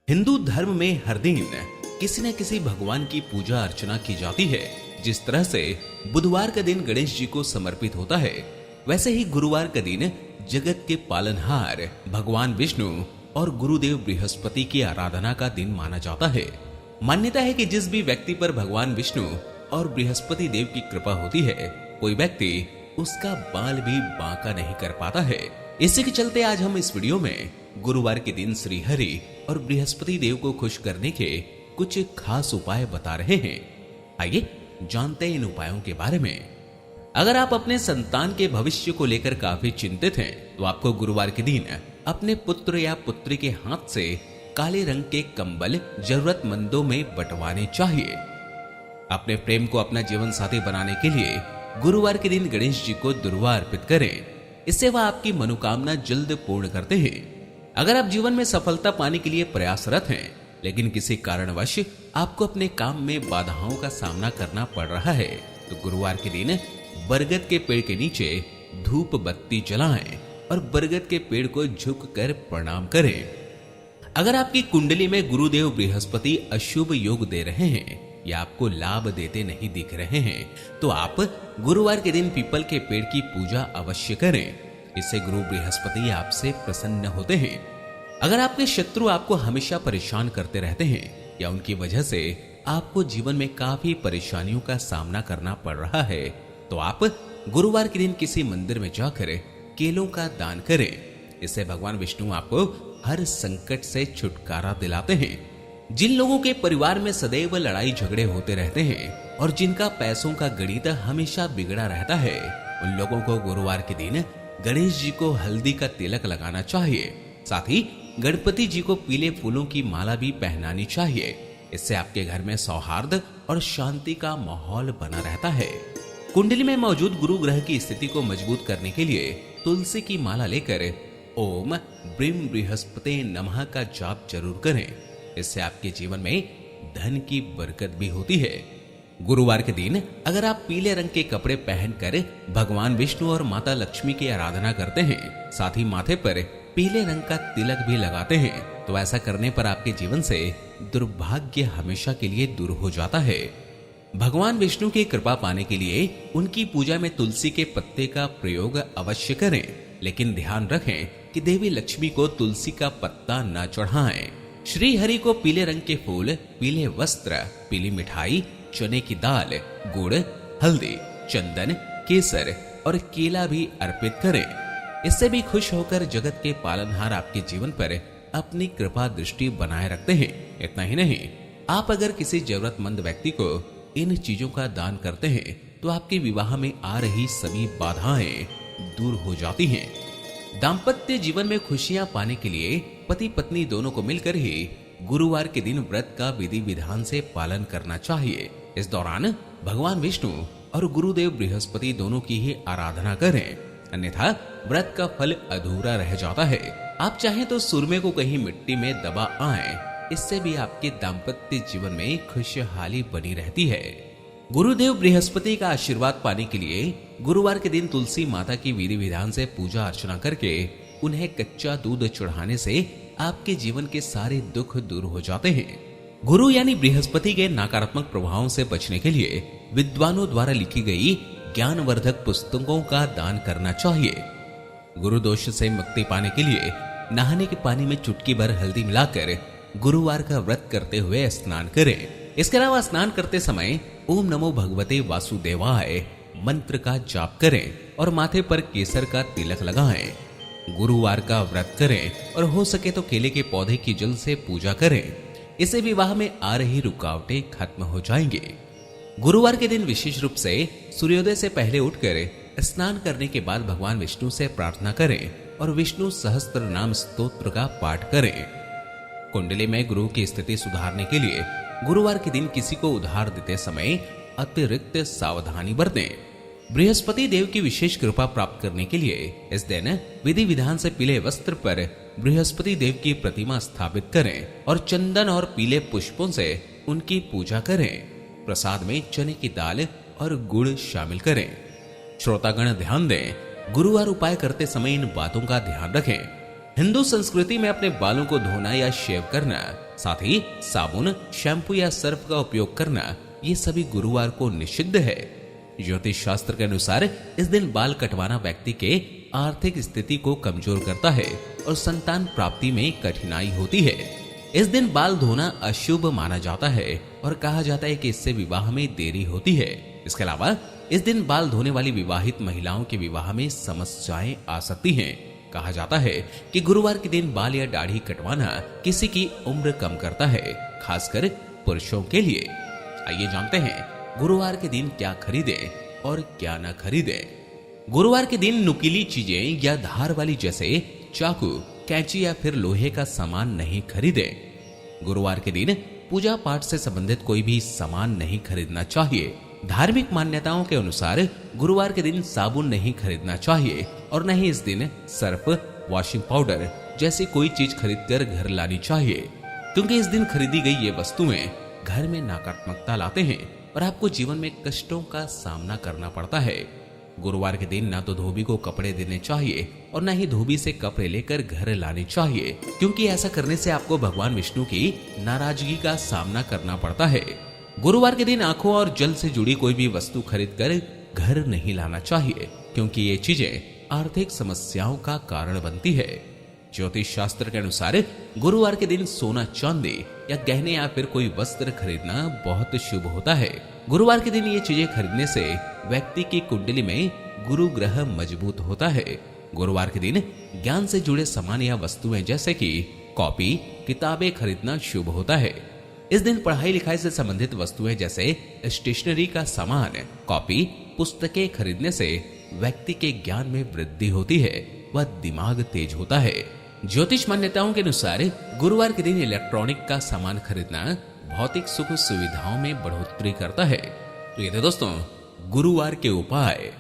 हिंदू धर्म में हर दिन किसी न किसी भगवान की पूजा अर्चना की जाती है। जिस तरह से बुधवार का दिन गणेश जी को समर्पित होता है, वैसे ही गुरुवार का दिन जगत के पालनहार भगवान विष्णु और गुरुदेव बृहस्पति की आराधना का दिन माना जाता है। मान्यता है कि जिस भी व्यक्ति पर भगवान विष्णु और बृहस्पति देव की कृपा होती है, कोई व्यक्ति उसका बाल भी बांका नहीं कर पाता है। इसी के चलते आज हम इस वीडियो में गुरुवार के दिन श्री हरि और बृहस्पति देव को खुश करने के कुछ खास उपाय बता रहे हैं। आइए जानते हैं इन उपायों के बारे में। अगर आप अपने संतान के भविष्य को लेकर काफी चिंतित हैं, तो आपको गुरुवार के दिन अपने पुत्र या पुत्री के हाथ से काले रंग के कंबल जरूरतमंदों में बंटवाने चाहिए। अपने प्रेम को अपना जीवन साथी बनाने के लिए गुरुवार के दिन गणेश जी को दुर्वा अर्पित करें। इससे वह आपकी मनोकामना जल्द पूर्ण करते हैं। अगर आप जीवन में सफलता पाने के लिए प्रयासरत हैं, लेकिन किसी कारणवश आपको अपने काम में बाधाओं का सामना करना पड़ रहा है, तो गुरुवार के दिन बरगद के पेड़ के नीचे धूप बत्ती जलाएं और बरगद के पेड़ को झुककर प्रणाम करें। अगर आपकी कुंडली में गुरुदेव बृहस्पति अशुभ योग दे रहे हैं या आपको लाभ देते नहीं दिख रहे हैं, तो आप गुरुवार के दिन पीपल के पेड़ की पूजा अवश्य करें। इससे गुरु बृहस्पति आपसे प्रसन्न होते हैं। अगर आपके शत्रु आपको हमेशा परेशान करते रहते हैं या उनकी वजह से आपको जीवन में काफी परेशानियों का सामना करना पड़ रहा है, तो आप गुरुवार के दिन किसी मंदिर में जाकर केलों का दान करें। इससे भगवान विष्णु आपको हर संकट से छुटकारा दिलाते हैं। जिन लोगों के परिवार में सदैव लड़ाई झगड़े होते रहते हैं और जिनका पैसों का गणित हमेशा बिगड़ा रहता है, उन लोगों को गुरुवार के दिन गणेश जी को हल्दी का तिलक लगाना चाहिए। साथ ही गणपति जी को पीले फूलों की माला भी पहनानी चाहिए। इससे आपके घर में सौहार्द और शांति का माहौल बना रहता है। कुंडली में मौजूद गुरु ग्रह की स्थिति को मजबूत करने के लिए तुलसी की माला लेकर ओम ब्रीम बृहस्पते नमः का जाप जरूर करें। इससे आपके जीवन में धन की बरकत भी होती है। गुरुवार के दिन अगर आप पीले रंग के कपड़े पहनकर भगवान विष्णु और माता लक्ष्मी की आराधना करते हैं, साथ ही माथे पर पीले रंग का तिलक भी लगाते हैं, तो ऐसा करने पर आपके जीवन से दुर्भाग्य हमेशा के लिए दूर हो जाता है। भगवान विष्णु की कृपा पाने के लिए उनकी पूजा में तुलसी के पत्ते का प्रयोग अवश्य करें, लेकिन ध्यान रखें कि देवी लक्ष्मी को तुलसी का पत्ता न चढ़ाएं। श्री हरि को पीले रंग के फूल, पीले वस्त्र, पीली मिठाई, चने की दाल, गुड़, हल्दी, चंदन, केसर और केला भी अर्पित करें। इससे भी खुश होकर जगत के पालनहार आपके जीवन पर अपनी कृपा दृष्टि बनाए रखते हैं। इतना ही नहीं, आप अगर किसी जरूरतमंद व्यक्ति को इन चीजों का दान करते हैं, तो आपके विवाह में आ रही सभी बाधाएं दूर हो जाती हैं। दाम्पत्य जीवन में खुशियां पाने के लिए पति पत्नी दोनों को मिलकर ही गुरुवार के दिन व्रत का विधि विधान से पालन करना चाहिए। इस दौरान भगवान विष्णु और गुरुदेव बृहस्पति दोनों की ही आराधना करें, अन्यथा व्रत का फल अधूरा रह जाता है। आप चाहें तो सुरमे को कहीं मिट्टी में दबा आएं, इससे भी आपके दाम्पत्य जीवन में खुशहाली बनी रहती है। गुरुदेव बृहस्पति का आशीर्वाद पाने के लिए गुरुवार के दिन तुलसी माता की विधि विधान से पूजा अर्चना करके उन्हें कच्चा दूध चढ़ाने से आपके जीवन के सारे दुख दूर हो जाते हैं। गुरु यानी बृहस्पति के नकारात्मक प्रभावों से बचने के लिए विद्वानों द्वारा लिखी गई ज्ञानवर्धक पुस्तकों का दान करना चाहिए। गुरु दोष से मुक्ति पाने के लिए नहाने के पानी में चुटकी भर हल्दी मिलाकर गुरुवार का व्रत करते हुए स्नान करें। इसके अलावा स्नान करते समय ओम नमो भगवते वासुदेवाय मंत्र का जाप करें और माथे पर केसर का तिलक लगाएं। गुरुवार का व्रत करें और हो सके तो केले के पौधे की जल से पूजा करें। इससे विवाह में आ रही रुकावटें खत्म हो जाएंगे। गुरुवार के दिन विशेष रूप से सूर्योदय से पहले उठकर स्नान करने के बाद भगवान विष्णु से प्रार्थना करें और विष्णु सहस्त्र नाम स्तोत्र का पाठ करें। कुंडली में गुरु की स्थिति सुधारने के लिए गुरुवार के दिन किसी को उधार देते समय अतिरिक्त सावधानी बरतें। बृहस्पति देव की विशेष कृपा प्राप्त करने के लिए इस दिन विधि विधान से पीले वस्त्र पर बृहस्पति देव की प्रतिमा स्थापित करें और चंदन और पीले पुष्पों से उनकी पूजा करें। प्रसाद में चने की दाल और गुड़ शामिल करें। श्रोतागण ध्यान दें, गुरुवार उपाय करते समय इन बातों का ध्यान रखें। हिंदू संस्कृति में अपने बालों को धोना या शेव करना, साथ ही साबुन, शैम्पू या सर्फ का उपयोग करना, ये सभी गुरुवार को निषिद्ध है। ज्योतिष शास्त्र के अनुसार इस दिन बाल कटवाना व्यक्ति के आर्थिक स्थिति को कमजोर करता है और संतान प्राप्ति में कठिनाई होती है। इस दिन बाल धोना अशुभ माना जाता है और कहा जाता है कि इससे विवाह में देरी होती है। इसके अलावा इस दिन बाल धोने वाली विवाहित महिलाओं के विवाह में समस्याएं आ सकती हैं। कहा जाता है कि गुरुवार के दिन बाल या दाढ़ी कटवाना किसी की उम्र कम करता है, खासकर पुरुषों के लिए। आइए जानते हैं गुरुवार के दिन क्या खरीदें और क्या न खरीदें। गुरुवार के दिन नुकीली चीजें या धार वाली जैसे चाकू, कैंची या फिर लोहे का सामान नहीं खरीदें। गुरुवार के दिन पूजा पाठ से संबंधित कोई भी सामान नहीं खरीदना चाहिए। धार्मिक मान्यताओं के अनुसार गुरुवार के दिन साबुन नहीं खरीदना चाहिए और न ही इस दिन सर्फ, वॉशिंग पाउडर जैसी कोई चीज खरीदकर घर लानी चाहिए, क्योंकि इस दिन खरीदी गई ये वस्तुएं घर में नकारात्मकता लाते हैं और आपको जीवन में कष्टों का सामना करना पड़ता है। गुरुवार के दिन ना तो धोबी को कपड़े देने चाहिए और ना ही धोबी से कपड़े लेकर घर लाने चाहिए, क्योंकि ऐसा करने से आपको भगवान विष्णु की नाराजगी का सामना करना पड़ता है। गुरुवार के दिन आंखों और जल से जुड़ी कोई भी वस्तु खरीद कर घर नहीं लाना चाहिए, क्योंकि ये चीजें आर्थिक समस्याओं का कारण बनती है। ज्योतिष शास्त्र के अनुसार गुरुवार के दिन सोना, चांदी या गहने या फिर कोई वस्त्र खरीदना बहुत शुभ होता है। गुरुवार के दिन ये चीजें खरीदने से व्यक्ति की कुंडली में गुरु ग्रह मजबूत होता है। गुरुवार के दिन ज्ञान से जुड़े सामान या वस्तुएं जैसे कि कॉपी, किताबें खरीदना शुभ होता है। इस दिन पढ़ाई लिखाई से संबंधित वस्तुएं जैसे स्टेशनरी का सामान, कॉपी, पुस्तकें खरीदने से व्यक्ति के ज्ञान में वृद्धि होती है, वह दिमाग तेज होता है। ज्योतिष मान्यताओं के अनुसार गुरुवार के दिन इलेक्ट्रॉनिक का सामान खरीदना भौतिक सुख सुविधाओं में बढ़ोतरी करता है। तो ये थे दोस्तों गुरुवार के उपाय।